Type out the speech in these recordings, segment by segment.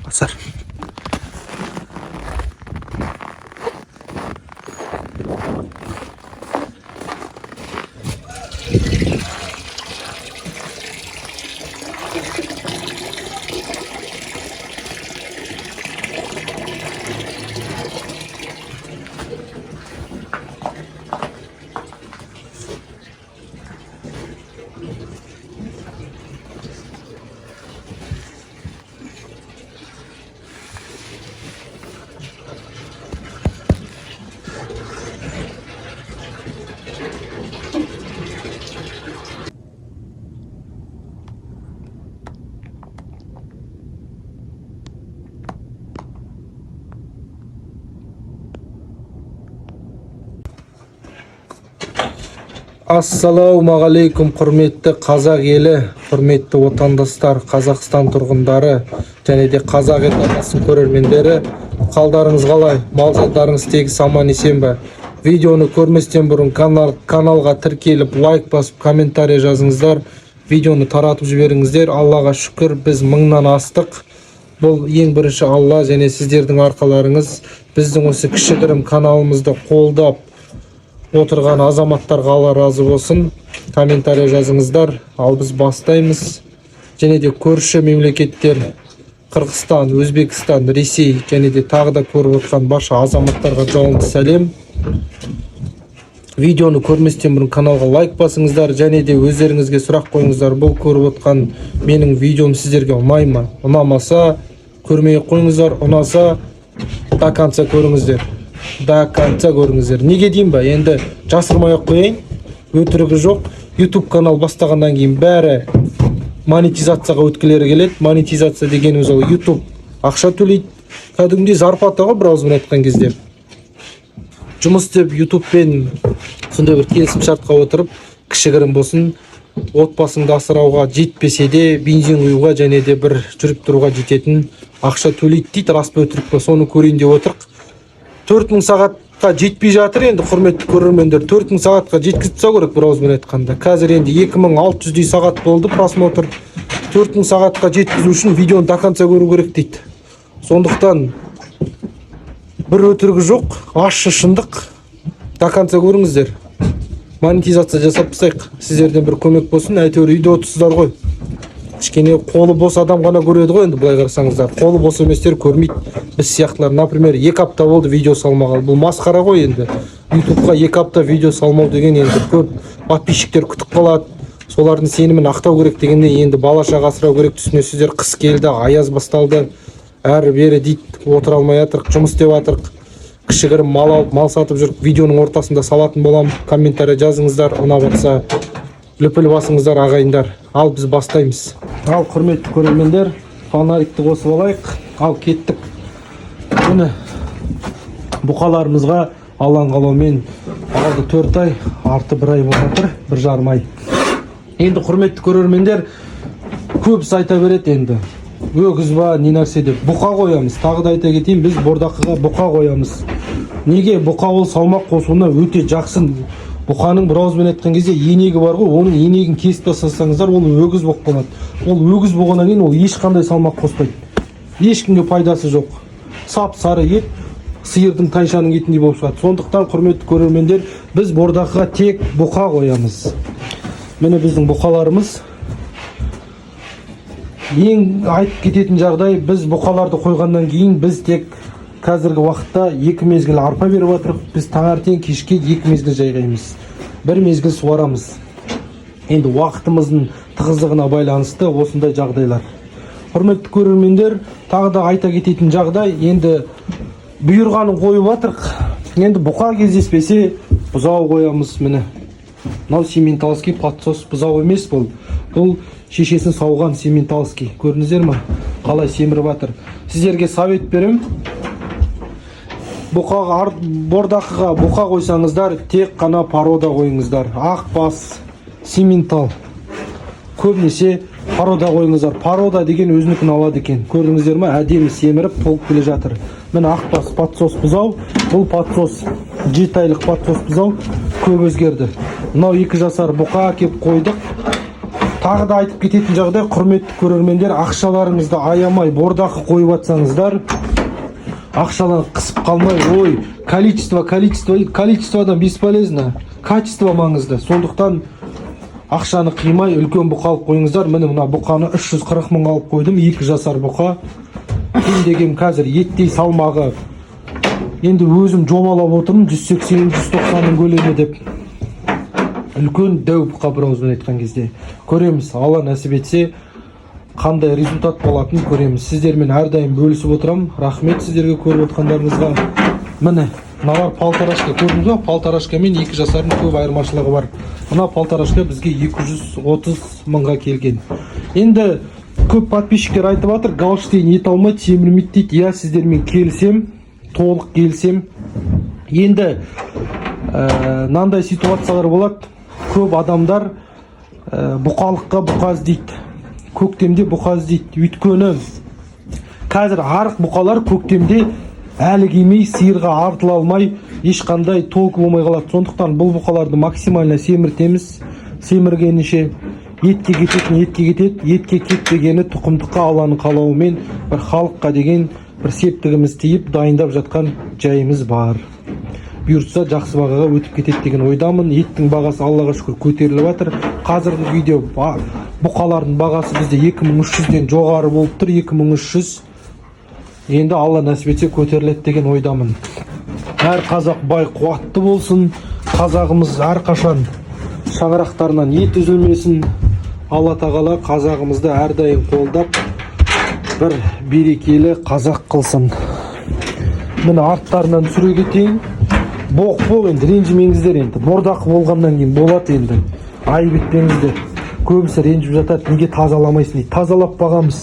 Basar. Ассалаумағалейкум, құрметті қазақ елі, құрметті отандастар, Қазақстан тұрғындары және де қазақ елінің көрермендері. Қалдарыңыз қалай? Мал жандарыңыз тегіс аман есен бе? Видеоны көрместен бұрын каналға тіркеліп, лайк басып, комментарий жазыңыздар. Видеоны таратып жіберіңіздер. Аллаға шүкір, біз 1000-нан астық. Бұл ең бірінші Алла және сіздердің арқаларыңыз. Біздің осы кішігірім каналымызды қолдап отырған азаматтарға Алла разы болсын. Комментарий жазыңыздар. Ал біз бастаймыз. Және де көрші мемлекеттер Қырғызстан, Өзбекстан, Ресей және де тағы да көріп отырған барша азаматтарға жалынды сәлем. Видеоны көрместен бұрын каналға лайк басыңыздар және де өздеріңізге сұрақ қойыңыздар. Бұл көріп отқан менің видеом сіздерге ұнай ма? Ұнамаса көрмей қойыңыздар, ұнаса до конца көріңіздер. До конца көріңіздер. Неге дейін ба? Енді жасырмай ақ қояйын. Өтірігі жоқ. YouTube канал бастағаннан кейін бәрі монетизацияға өткілері келеді. Монетизация дегеніміз ол YouTube ақша төлейді. Кәдімгідей зарплата ғой, бір ауызбен айтқан кезде. Жұмыс істеп YouTube'пен сондай бір келісім шартқа отырып, кішігірім болсын, отбасыңды асырауға жетпесе де, бензин құюға және де бір жүріп тұруға жететін ақша төлейді дейді. Рас па өтірік па, соны көрейін деп отырық. 4000 сағатқа жетпей жатыр енді, құрметті көрермендер. 4000 сағатқа жеткізіп тастау керек, бір ауызбен айтқанда. Қазір енді 2600 сағат болды просмотр. 4000 сағатқа жеткізу үшін видеоны до конца көру керек дейді. Сондықтан бір өтірігі жоқ, ащы шындық. До конца көріңіздер. Монетизация жасап тастайық. Сіздерден бір көмек болсын. Әйтеуір үйде отырсыздар ғой. Кішкене қолы бос адам ғана көреді ғой, енді былай қарасаңыздар. Қолы бос еместер көрмейді. Біз сияқтылар, например, 2 апта болды видео салмағалы. Бұл масқара ғой енді. YouTube'ға 2 апта видео салмау деген енді көп подписчиктер күтіп қалады. Солардың сенімін ақтау керек дегенде енді бала-шаға асырау керек. Түсінесіздер, қыс келді, аяз басталды. Әрі бері дейді, отыра алмай жатырық, жұмыс істеп жатырық. Кішігірім мал алып, мал сатып жүріп, видеоның ортасында салатын болам. Комментарий жазыңыздар, ұнап жатса лүпіл басыңыздар, ағайындар. Ал біз бастаймыз. Ал құрметті көрермендер, фонарикті қосып алайық. Ал кеттік. Міне бұқаларымызға Алланың қалауымен алды 4 ай, арты 1 ай болып жатыр, 1,5 ай. Енді құрметті көрермендер, көбісі айта береді енді. Өгіз ба, не нәрсе деп бұқа қоямыз. Тағы да айта кетейін, біз бордақыға бұқа қоямыз. Неге? Бұқа ол салмақ қосуына өте жақсы. Бұқаның бір ауызбен айтқан кезде енегі бар ғой, оның енегін кесіп тастасаңыздар, ол өгіз болып қалады. Ол өгіз болғаннан кейін ол ешқандай салмақ қоспайды. Ешкімге пайдасы жоқ. Сап сары ет сиырдың тайшаның етіндей болып шығады. Сондықтан құрметті көрермендер, біз бордақыға тек бұқа қоямыз. Міне біздің бұқаларымыз. Ең айтып кететін жағдай, біз бұқаларды қойғаннан кейін біз тек қазіргі уақытта 2 мезгіл арпа беріп отырық. Біз таңертең кешке 2 мезгіл жайғаймыз. 1 мезгіл суарамыз. Енді уақытымыздың тығыздығына байланысты осындай жағдайлар. Құрметті көрермендер, тағы да айта кететін жағдай, енді бұйырғанын қойып отырық. Енді бұқа кездеспесе бұзау қоямыз. Міне мынау сементалский подсос, бұзау емес бұл. Бұл шешесін сауған сементалский. Көрдіңіздер ме? Қалай семіріп жатыр. Сіздерге совет берем. бұқаға бордақыға бұқа қойсаңыздар, тек қана порода қойыңыздар. Ақбас, симментал. Көбінесе порода қойыңыздар. Порода деген өзінікін алады екен. Көрдіңіздер ме? Әдемі семіріп толып келе жатыр. Міне ақбас подсос бұзау. Бұл подсос 7 айлық подсос бұзау көп өзгерді. Мынау 2 жасар бұқа әкеп қойдық. Тағы да айтып кететін жағдай, құрметті көрермендер, ақшаларыңызды аямай бордақы қойып атсаңыздар, ақшалар қысып қалмай, ой, количестводан бесполезно, качество маңызды. Сондықтан ақшаны қимай үлкен бұқа алып қойыңыздар. Міне мына бұқаны 340 мың алып қойдым, 2 жасар бұқа. Кем деген қазір еттей салмағы. Енді өзім жомалап отырмын, 180-190 көлемі деп. Үлкен дәу бұқа бір ауызбен айтқан кезде. Көреміз, Алла нәсіп етсе, қандай результат болатынын көреміз. Сіздермен әрдайым бөлісіп отырам. Рахмет сіздерге көріп отқандарыңызға. Міне, мыналар полторашка. Көрдіңіз бе? Полторашка мен 2 жасардың көп айырмашылығы бар. Мына полторашка бізге 230 мыңға келген. Енді көп подписчиктер айтып жатыр, Галштейн ет алмайды, семірмейді дейді. Я сіздермен келісем, толық келісем. Енді мынандай ситуациялар болады. Көп адамдар бұқалыққа бұқа іздейді. Көктемде бұқа іздейді. Өйткені қазір арық бұқалар көктемде әлі кемей, сиырға артыла алмай, ешқандай толқы болмай қалады. Сондықтан бұл бұқаларды максимально семіртеміз. Семіргенінше етке кететін етке кетеді. Етке кетпегені тұқымдыққа Алланың қалауымен бір халыққа деген бір септігіміз тиіп дайындап жатқан жайымыз бар. Бұйыртса жақсы бағаға өтіп кетеді деген ойдамын. Еттің бағасы Аллаға шүкір көтеріліп жатыр. Қазіргі видео бұқалардың бағасы бізде 2300-ден жоғары болып тұр, 2300. Енді Алла нәсіп етсе көтеріледі деген ойдамын. Әр қазақ бай қуатты болсын. Қазағымыз әрқашан шаңырақтарынан ет үзілмесін. Алла тағала қазағымызды әрдайым қолдап бір берекелі қазақ қылсын. Міне арттарынан түсіре кетейін. Боқ енді ренжімеңіздер енді. Бордақы болғаннан кейін болады енді. Айып етпеңіздер. Көбісі ренжіп жатады, неге тазаламайсың дейді. Тазалап бағамыз.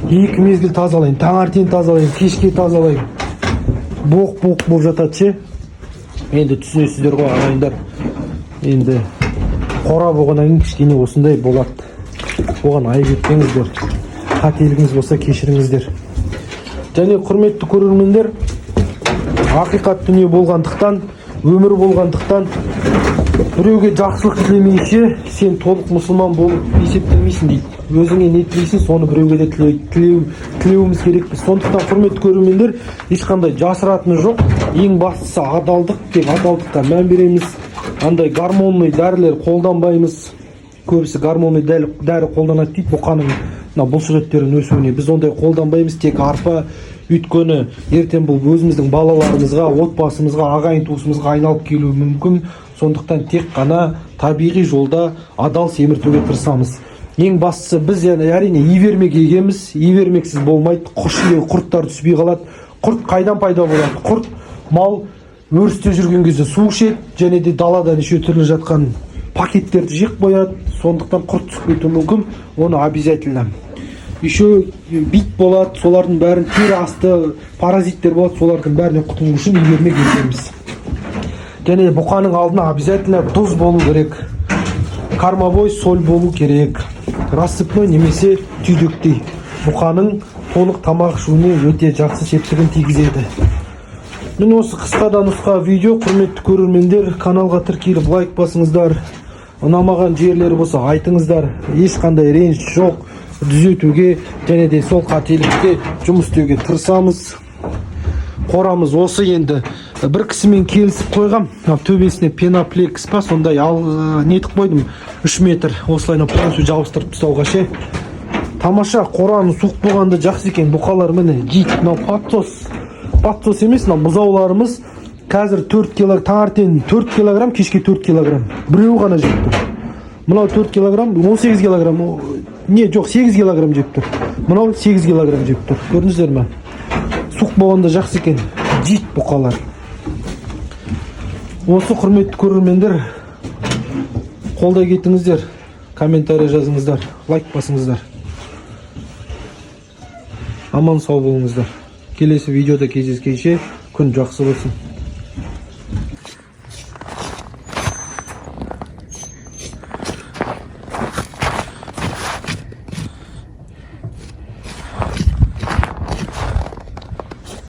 2 мезгіл тазалайын, таңертең тазалайын, кешке тазалайын. Боқ болып жатады ше. Енді түсінесіздер ғой ағайындар. Енді қора болғаннан кейін кішкене осындай болады. Оған айып етпеңіздер. Қателігіңіз болса кешіріңіздер. Және құрметті көрермендер, ақиқат дүние болғандықтан, өмір болғандықтан, біреуге жақсылық тілемейше, сен толық мұсылман болып есептелмейсің дейді. Өзіңе не тілейсің, соны біреуге де тілеуіміз керекпіз. Сондықтан құрметті көрермендер, ешқандай жасыратыны жоқ. Ең бастысы адалдық, тек адалдыққа мән береміз. Андай гормонный дәрілер қолданбаймыз. Көбісі гормонный дәрі қолданады дейді. Бұқаның бұлшық еттерінің өсуіне біз ондай қолданбаймыз, тек арпа. Өйткені ертең бұл өзіміздің балаларымызға, отбасымызға, ағайын туысымызға айналып келуі мүмкін. Сондықтан тек қана табиғи жолда адал семіртуге тырысамыз. Ең бастысы біз әрине ивермек егеміз, ивермексіз болмайды. Құрттар түспей қалады. Құрт қайдан пайда болады? Құрт мал өрісте жүрген кезде су ішеді, және де далада неше түрлі жатқан пакеттерді жеп қояды. Сондықтан құрт түсіп кетуі мүмкін. Оны обязательно. Еще бит болады, солардың бәрін тері асты, паразиттер болады, солардың бәріне құтылу үшін ивермек егеміз. Және бұқаның алдына обязательно тұз болу керек. Кормовой соль болу керек. Рассыпной немесе түйдектей. Бұқаның толық тамақ ішуіне өте жақсы септігін тигізеді. Мен осы қысқада нұсқа видео, құрметті көрермендер, каналға тіркеліп лайк басыңыздар. Ұнамаған жерлері болса айтыңыздар. Ешқандай реніш жоқ. Түзетуге және де сол қателікке жұмыс істеуге тырысамыз. Қорамыз осы енді. Бір кісімен келісіп қойғам. Төбесіне пеноплекс па сондай нетіп қойдым. 3 метр осылайна полностью жабыстырып тастауға ше. Тамаша, қораның суық болғанда жақсы екен. Бұқалар міне жейді. Подсос емес, бұзауларымыз қазір 4 килограмм, таңертең 4 килограмм, кешке 4 килограмм. Біреу ғана жеп тұр. Мынау 4 килограмм, 18 килограмм. Не, жоқ, 8 килограмм жеп тұр. Мынау 8 килограмм жеп тұр. Көрдіңіздер ме? Суық болғанда жақсы екен. Жейді бұқалар. Осы құрметті көрермендер, қолдай кетіңіздер, комментарий жазыңыздар, лайк басыңыздар. Аман сау болыңыздар. Келесі видеода кездескенше Күн жақсы болсын.